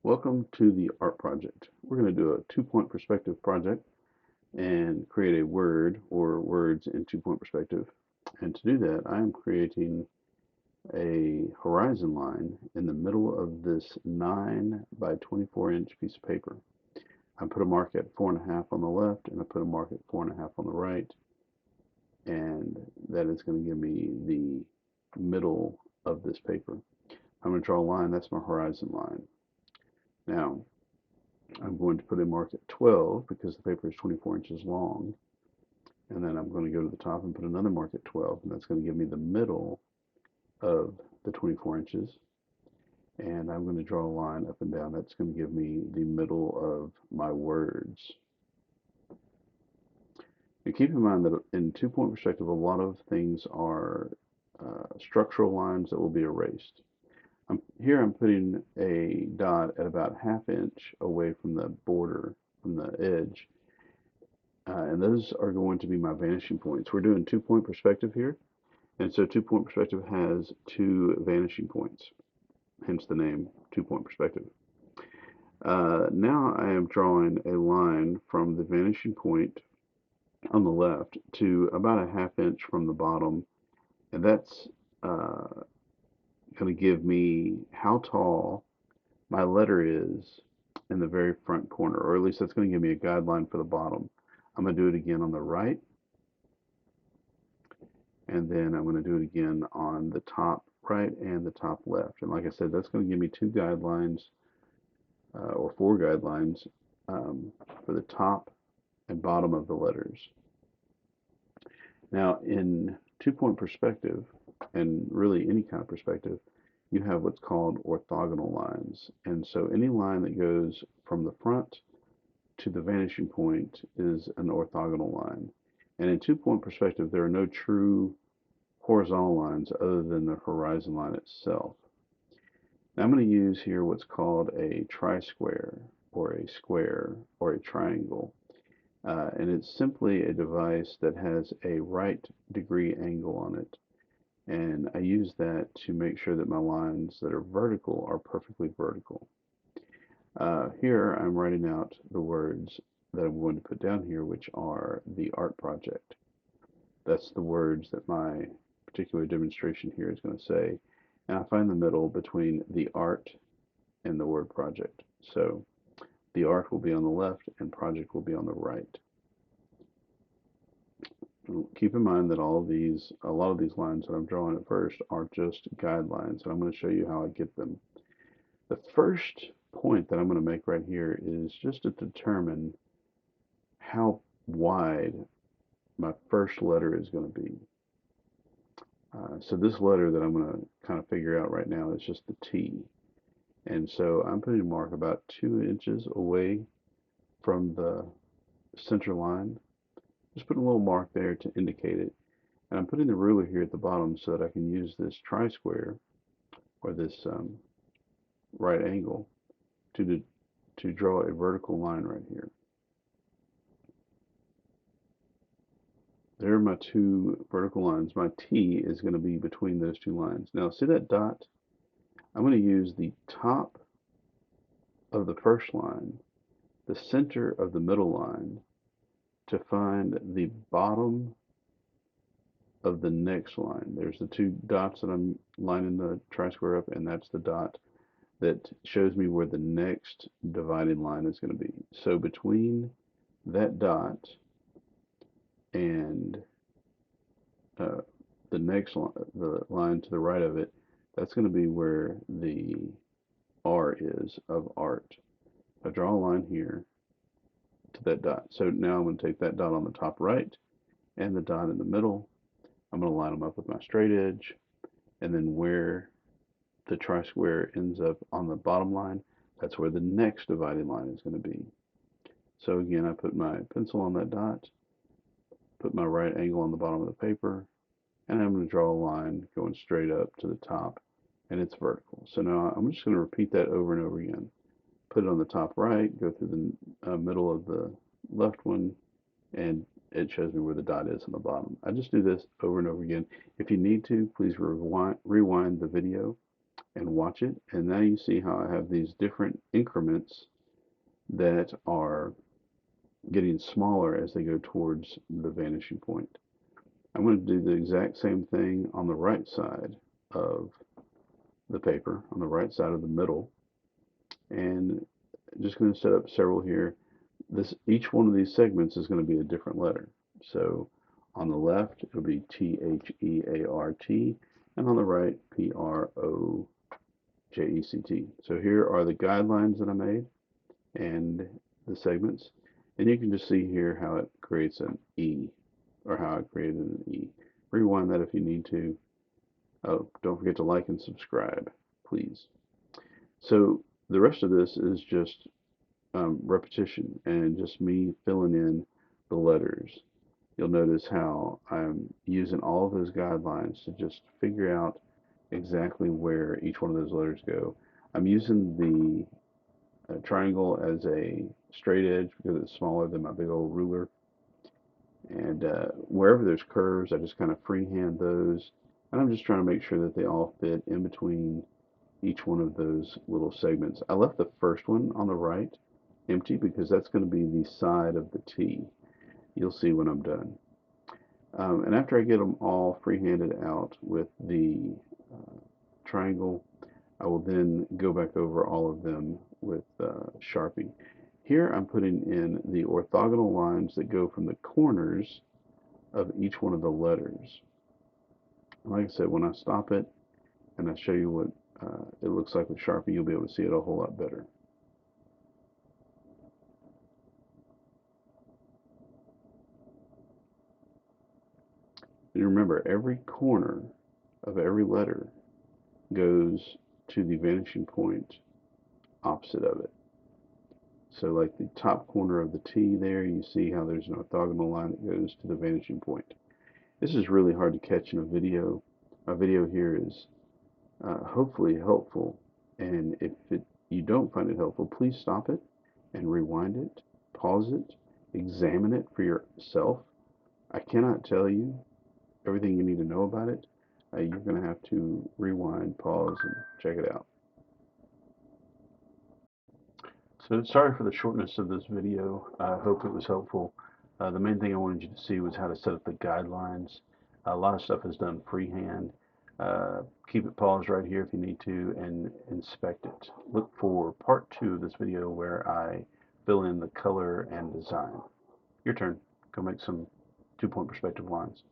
Welcome to the art project. We're going to do a two-point perspective project and create a word or words in two-point perspective. And to do that, I am creating a horizon line in the middle of this 9 by 24 inch piece of paper. I put a mark at 4.5 on the left and I put a mark at 4.5 on the right. And that is going to give me the middle of this paper. I'm going to draw a line. That's my horizon line. Now, I'm going to put a mark at 12 because the paper is 24 inches long. And then I'm going to go to the top and put another mark at 12. And that's going to give me the middle of the 24 inches. And I'm going to draw a line up and down. That's going to give me the middle of my words. And keep in mind that in two-point perspective, a lot of things are structural lines that will be erased. Here I'm putting a dot at about 1/2 inch away from the border, from the edge, and those are going to be my vanishing points. We're doing two-point perspective here, and so two-point perspective has two vanishing points, hence the name two-point perspective. Now I am drawing a line from the vanishing point on the left to about a 1/2 inch from the bottom, and that's going to give me how tall my letter is in the very front corner, or at least that's going to give me a guideline for the bottom. I'm going to do it again on the right, and then I'm going to do it again on the top right and the top left. And like I said, that's going to give me two guidelines or four guidelines for the top and bottom of the letters. Now, in two-point perspective, and really any kind of perspective, you have what's called orthogonal lines. And so any line that goes from the front to the vanishing point is an orthogonal line. And in two-point perspective, there are no true horizontal lines other than the horizon line itself. Now I'm going to use here what's called a tri-square or a square or a triangle. And it's simply a device that has a right degree angle on it. And I use that to make sure that my lines that are vertical are perfectly vertical. Here I'm writing out the words that I'm going to put down here, which are the art project. That's the words that my particular demonstration here is going to say. And I find the middle between the art and the word project. So the art will be on the left and project will be on the right. Keep in mind that a lot of these lines that I'm drawing at first are just guidelines, and I'm going to show you how I get them. The first point that I'm going to make right here is just to determine how wide my first letter is going to be. So this letter that I'm going to kind of figure out right now is just the T. And so I'm putting a mark about 2 inches away from the center line. Just put a little mark there to indicate it. And I'm putting the ruler here at the bottom so that I can use this tri-square or this right angle to draw a vertical line right here. There are my two vertical lines. My T is going to be between those two lines. Now see that dot? I'm going to use the top of the first line, the center of the middle line, to find the bottom of the next line. There's the two dots that I'm lining the tri-square up, and that's the dot that shows me where the next dividing line is going to be. So between that dot and the next line, the line to the right of it, that's going to be where the R is of art. I draw a line here to that dot. So now I'm going to take that dot on the top right and the dot in the middle. I'm going to line them up with my straight edge, and then where the tri-square ends up on the bottom line, that's where the next dividing line is going to be. So again, I put my pencil on that dot, put my right angle on the bottom of the paper, and I'm going to draw a line going straight up to the top, and it's vertical. So now I'm just going to repeat that over and over again. Put it on the top right, go through the middle of the left one, and it shows me where the dot is on the bottom. I just do this over and over again. If you need to, please rewind the video and watch it. And now you see how I have these different increments that are getting smaller as they go towards the vanishing point. I'm going to do the exact same thing on the right side of the paper, on the right side of the middle, and just going to set up several here. Each one of these segments is going to be a different letter. So on the left, it'll be T-H-E-A-R-T, and on the right, P-R-O-J-E-C-T. So here are the guidelines that I made and the segments. And you can just see here how it creates an E, or how I created an E. Rewind that if you need to. Oh, don't forget to like and subscribe, please. So the rest of this is just repetition and just me filling in the letters. You'll notice how I'm using all of those guidelines to just figure out exactly where each one of those letters go. I'm using the triangle as a straight edge because it's smaller than my big old ruler. And wherever there's curves, I just kind of freehand those. And I'm just trying to make sure that they all fit in between each one of those little segments. I left the first one on the right empty because that's going to be the side of the T. You'll see when I'm done. And after I get them all free-handed out with the triangle, I will then go back over all of them with Sharpie. Here I'm putting in the orthogonal lines that go from the corners of each one of the letters. Like I said, when I stop it and I show you what it looks like with Sharpie, you'll be able to see it a whole lot better. And remember, every corner of every letter goes to the vanishing point opposite of it. So like the top corner of the T there, you see how there's an orthogonal line that goes to the vanishing point. This is really hard to catch in a video. My video here is hopefully helpful, and if you don't find it helpful, please stop it and rewind it, pause it, examine it for yourself. I cannot tell you everything you need to know about it. You're going to have to rewind, pause, and check it out. So sorry for the shortness of this video. I hope it was helpful. The main thing I wanted you to see was how to set up the guidelines. A lot of stuff is done freehand. Keep it paused right here if you need to and inspect it. Look for part 2 of this video where I fill in the color and design. Your turn. Go make some 2-point perspective lines.